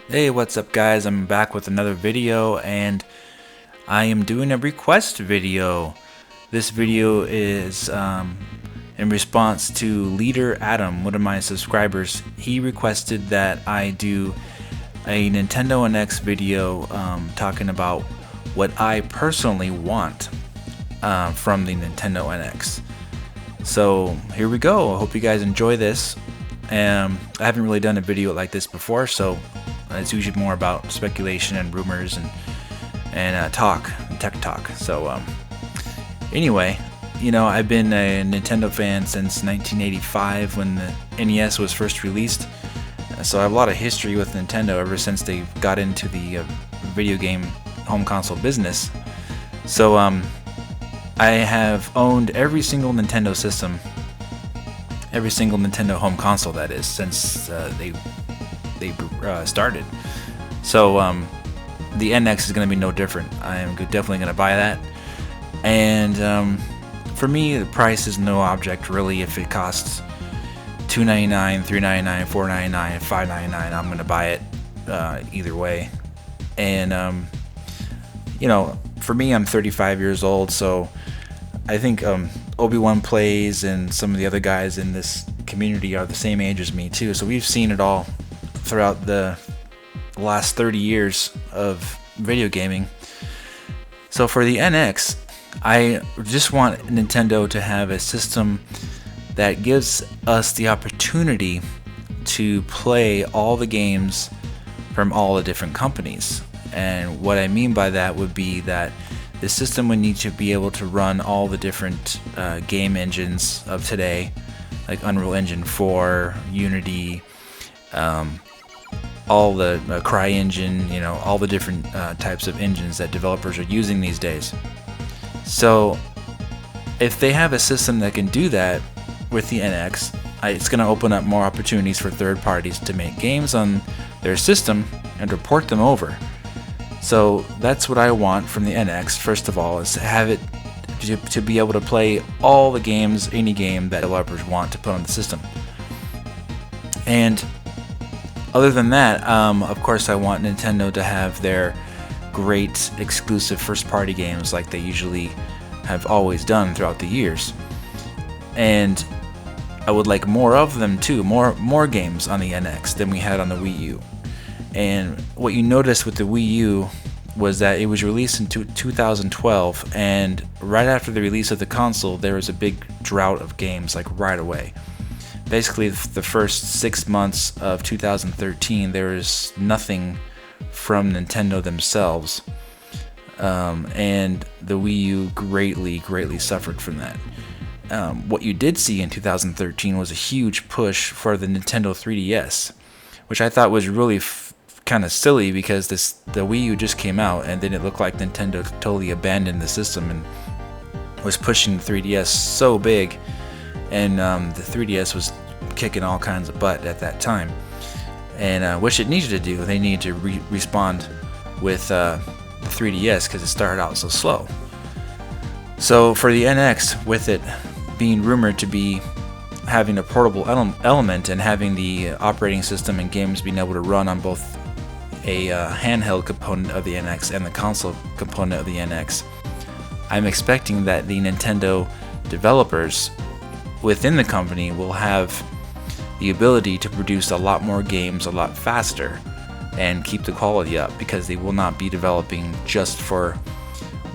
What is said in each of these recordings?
Hey, what's up guys? I'm back with another video and I am doing a request video. This video is in response to Leader Adam, one of my subscribers. He requested that I do a Nintendo NX video talking about what I personally want from the Nintendo NX. So here we go. I hope you guys enjoy this. I haven't really done a video like this before, so it's usually more about speculation and rumors and tech talk. So anyway, I've been a Nintendo fan since 1985 when the NES was first released. So I have a lot of history with Nintendo ever since they got into the video game home console business. So I have owned every single Nintendo system, every single Nintendo home console that is, since they started. So the NX is going to be no different. I am definitely going to buy that. And for me, the price is no object really. If it costs $2.99, $3.99, $4.99, $5.99, I'm going to buy it either way. And for me, I'm 35 years old, so I think Obi-Wan Plays and some of the other guys in this community are the same age as me too. So we've seen it all throughout the last 30 years of video gaming. So for the NX, I just want Nintendo to have a system that gives us the opportunity to play all the games from all the different companies. And what I mean by that would be that the system would need to be able to run all the different game engines of today, like Unreal Engine 4, Unity, all the CryEngine, all the different types of engines that developers are using these days. So if they have a system that can do that with the NX, it's going to open up more opportunities for third parties to make games on their system and report them over. So that's what I want from the NX, first of all, is to have it to be able to play all the games, any game that developers want to put on the system. And other than that, of course, I want Nintendo to have their great exclusive first-party games like they usually have always done throughout the years. And I would like more of them too, more games on the NX than we had on the Wii U. And what you noticed with the Wii U was that it was released in 2012, and right after the release of the console, there was a big drought of games, like right away. Basically, the first 6 months of 2013, there was nothing from Nintendo themselves, and the Wii U greatly suffered from that. What you did see in 2013 was a huge push for the Nintendo 3DS, which I thought was really kind of silly because the Wii U just came out, and then it looked like Nintendo totally abandoned the system and was pushing the 3DS so big, and the 3DS was kicking all kinds of butt at that time, and which it needed to do. They needed to respond with the 3DS because it started out so slow. So for the NX, with it being rumored to be having a portable element and having the operating system and games being able to run on both a handheld component of the NX and the console component of the NX, I'm expecting that the Nintendo developers within the company will have the ability to produce a lot more games a lot faster and keep the quality up, because they will not be developing just for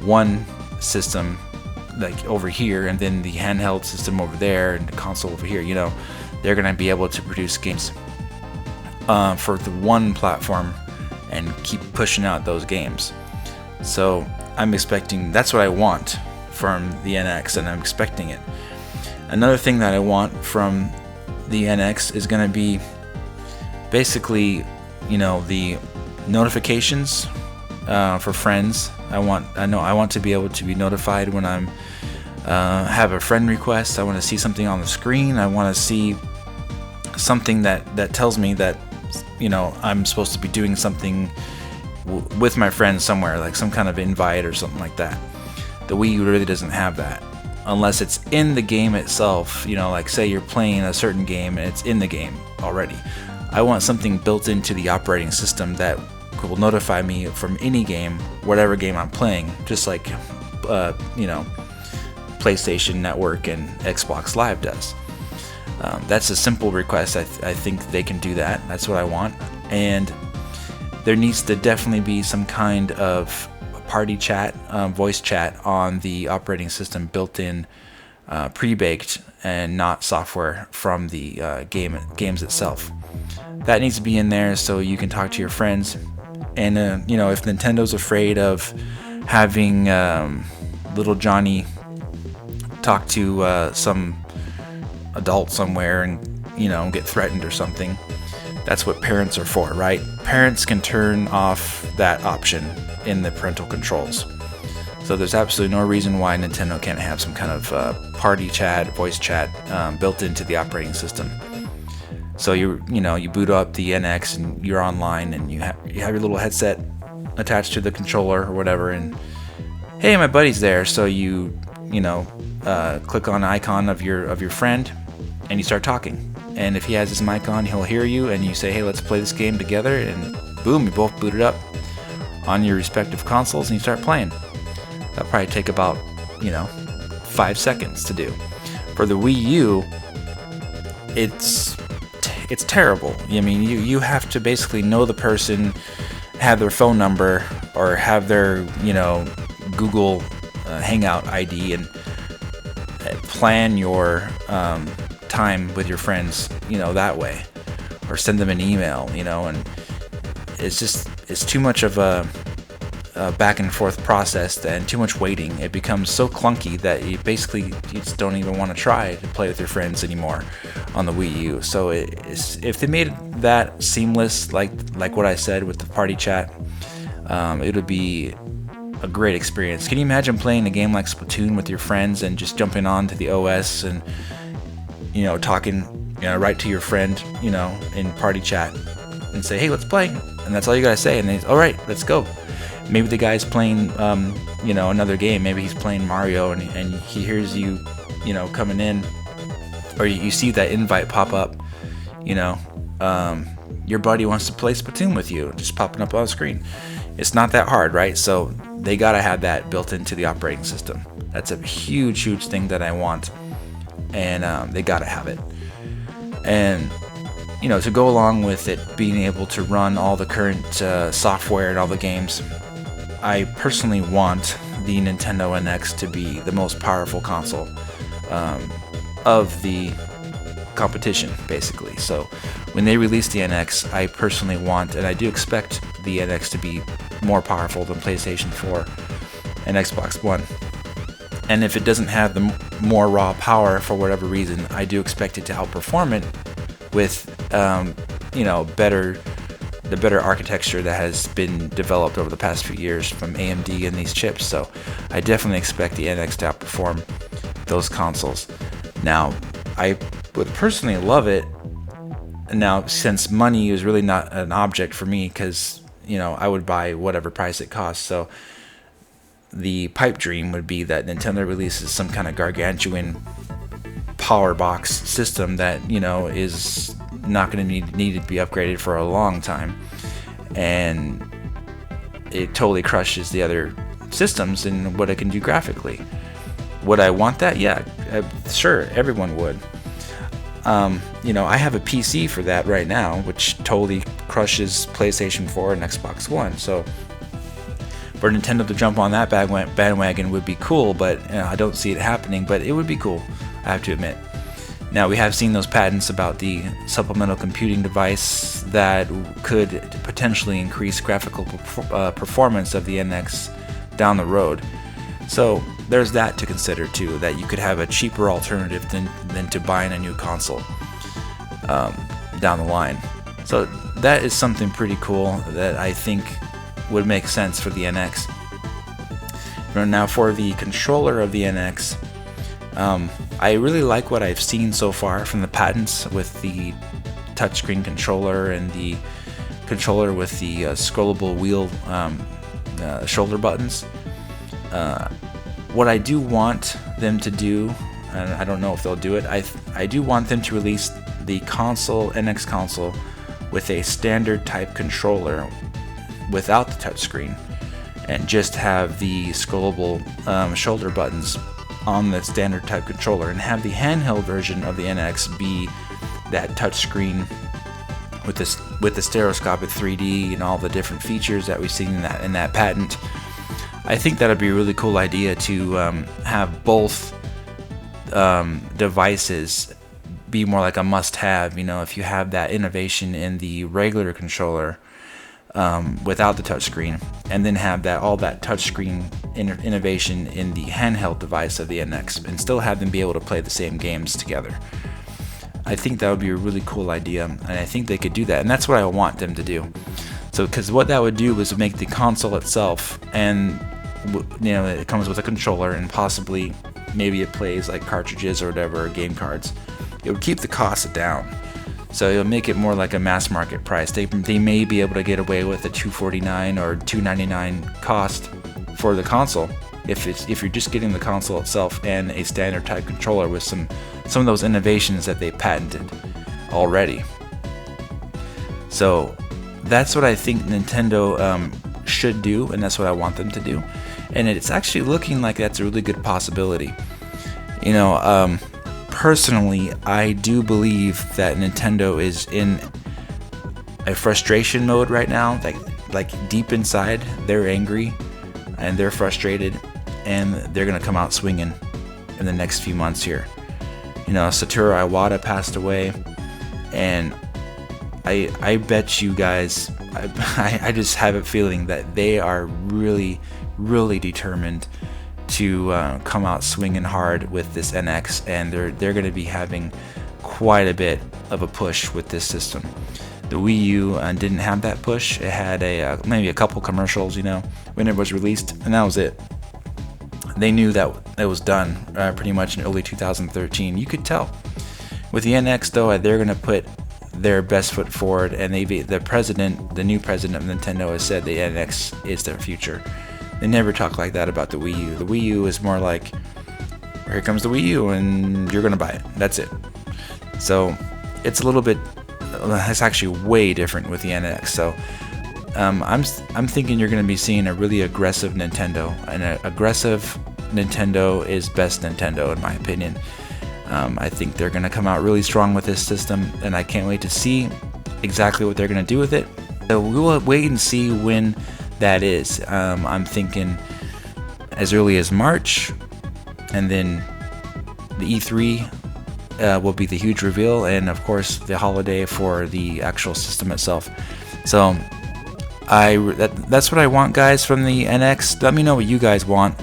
one system like over here and then the handheld system over there and the console over here. They're going to be able to produce games for the one platform and keep pushing out those games. So I'm expecting, that's what I want from the NX, and I'm expecting it. Another thing that I want from the NX is going to be basically, the notifications for friends. I want to be able to be notified when I'm have a friend request. I want to see something on the screen. I want to see something that tells me that I'm supposed to be doing something with my friends somewhere, like some kind of invite or something like that. The Wii U really doesn't have that. unless it's in the game itself. You know, like say you're playing a certain game and it's in the game already. I want something built into the operating system that will notify me from any game, whatever game I'm playing, just like PlayStation Network and Xbox Live does. That's a simple request. I think they can do that. That's what I want. And there needs to definitely be some kind of party chat, voice chat on the operating system built in, pre-baked, and not software from the games itself. That needs to be in there so you can talk to your friends. And if Nintendo's afraid of having little Johnny talk to some adult somewhere and get threatened or something, that's what parents are for, right? Parents can turn off that option in the parental controls. So there's absolutely no reason why Nintendo can't have some kind of party chat, voice chat built into the operating system. So you boot up the NX and you're online and you have your little headset attached to the controller or whatever, and hey, my buddy's there. So you click on an icon of your friend and you start talking. And if he has his mic on, he'll hear you, and you say, hey, let's play this game together, and boom, you both boot it up on your respective consoles and you start playing. That'll probably take about 5 seconds to do. For the Wii U, it's terrible. I mean, you have to basically know the person, have their phone number, or have their Google Hangout ID, and plan your time with your friends that way, or send them an email, and it's too much of a back and forth process and too much waiting. It becomes so clunky that you just don't even want to try to play with your friends anymore on the Wii U. So if they made that seamless, like what I said with the party chat, it would be a great experience. Can you imagine playing a game like Splatoon with your friends and just jumping on to the OS and talking right to your friend in party chat and say, hey, let's play, and that's all you gotta say, and they, all right, let's go. Maybe the guy's playing another game. Maybe he's playing Mario, and he hears you coming in, or you see that invite pop up. Your buddy wants to play Splatoon with you, just popping up on the screen. It's not that hard, right? So they gotta have that built into the operating system. That's a huge thing that I want, and they gotta have it. And to go along with it being able to run all the current software and all the games, I personally want the Nintendo NX to be the most powerful console of the competition, basically. So when they release the NX, I personally want, and I do expect the NX to be more powerful than PlayStation 4 and Xbox One. And if it doesn't have the more raw power for whatever reason, I do expect it to outperform it with the better architecture that has been developed over the past few years from AMD and these chips. So I definitely expect the NX to outperform those consoles. Now, I would personally love it. Now, since money is really not an object for me, because I would buy whatever price it costs. So the pipe dream would be that Nintendo releases some kind of gargantuan power box system that is not going to need to be upgraded for a long time, and it totally crushes the other systems in what it can do graphically. Would I want that? Yeah, sure, everyone would. I have a PC for that right now, which totally crushes PlayStation 4 and Xbox One. So for Nintendo to jump on that bandwagon would be cool, but I don't see it happening. But it would be cool, I have to admit. Now, we have seen those patents about the supplemental computing device that could potentially increase graphical performance of the NX down the road. So there's that to consider too, that you could have a cheaper alternative than to buying a new console down the line. So that is something pretty cool that I think would make sense for the NX. Now, for the controller of the NX, I really like what I've seen so far from the patents with the touchscreen controller and the controller with the scrollable wheel shoulder buttons. What I do want them to do, and I don't know if they'll do it, I do want them to release the NX console with a standard type controller without the touchscreen, and just have the scrollable shoulder buttons on the standard type controller, and have the handheld version of the NX be that touchscreen with the stereoscopic 3D and all the different features that we've seen in that patent. I think that would be a really cool idea to have both devices be more like a must-have. If you have that innovation in the regular controller without the touchscreen, and then have all that touchscreen innovation in the handheld device of the NX, and still have them be able to play the same games together. I think that would be a really cool idea, and I think they could do that, and that's what I want them to do. So, because what that would do is make the console itself, and it comes with a controller, and possibly maybe it plays like cartridges or whatever, or game cards. It would keep the cost down, so it'll make it more like a mass market price. They may be able to get away with a $249 or $299 cost for the console if you're just getting the console itself and a standard type controller with some of those innovations that they patented already. So that's what I think Nintendo should do, and that's what I want them to do. And it's actually looking like that's a really good possibility. Personally, I do believe that Nintendo is in a frustration mode right now. Like deep inside, they're angry and they're frustrated, and they're gonna come out swinging in the next few months here. Satoru Iwata passed away, and I bet you guys, I just have a feeling that they are really, really determined to come out swinging hard with this NX, and they're going to be having quite a bit of a push with this system. The Wii U didn't have that push. It had maybe a couple commercials, when it was released, and that was it. They knew that it was done pretty much in early 2013. You could tell. With the NX, though, they're going to put their best foot forward, and the new president of Nintendo has said the NX is their future. They never talk like that about the Wii U. The Wii U is more like, here comes the Wii U, and you're going to buy it. That's it. So it's a little bit, it's actually way different with the NX. So I'm thinking you're going to be seeing a really aggressive Nintendo, and an aggressive Nintendo is best Nintendo, in my opinion. I think they're going to come out really strong with this system, and I can't wait to see exactly what they're going to do with it. So we will wait and see when that is. I'm thinking as early as March, and then the E3 will be the huge reveal, and of course the holiday for the actual system itself. So that's what I want, guys, from the NX. Let me know what you guys want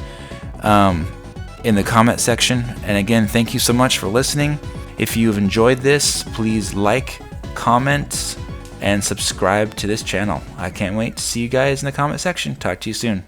in the comment section. And again, thank you so much for listening. If you've enjoyed this, please like, comment, and subscribe to this channel. I can't wait to see you guys in the comment section. Talk to you soon.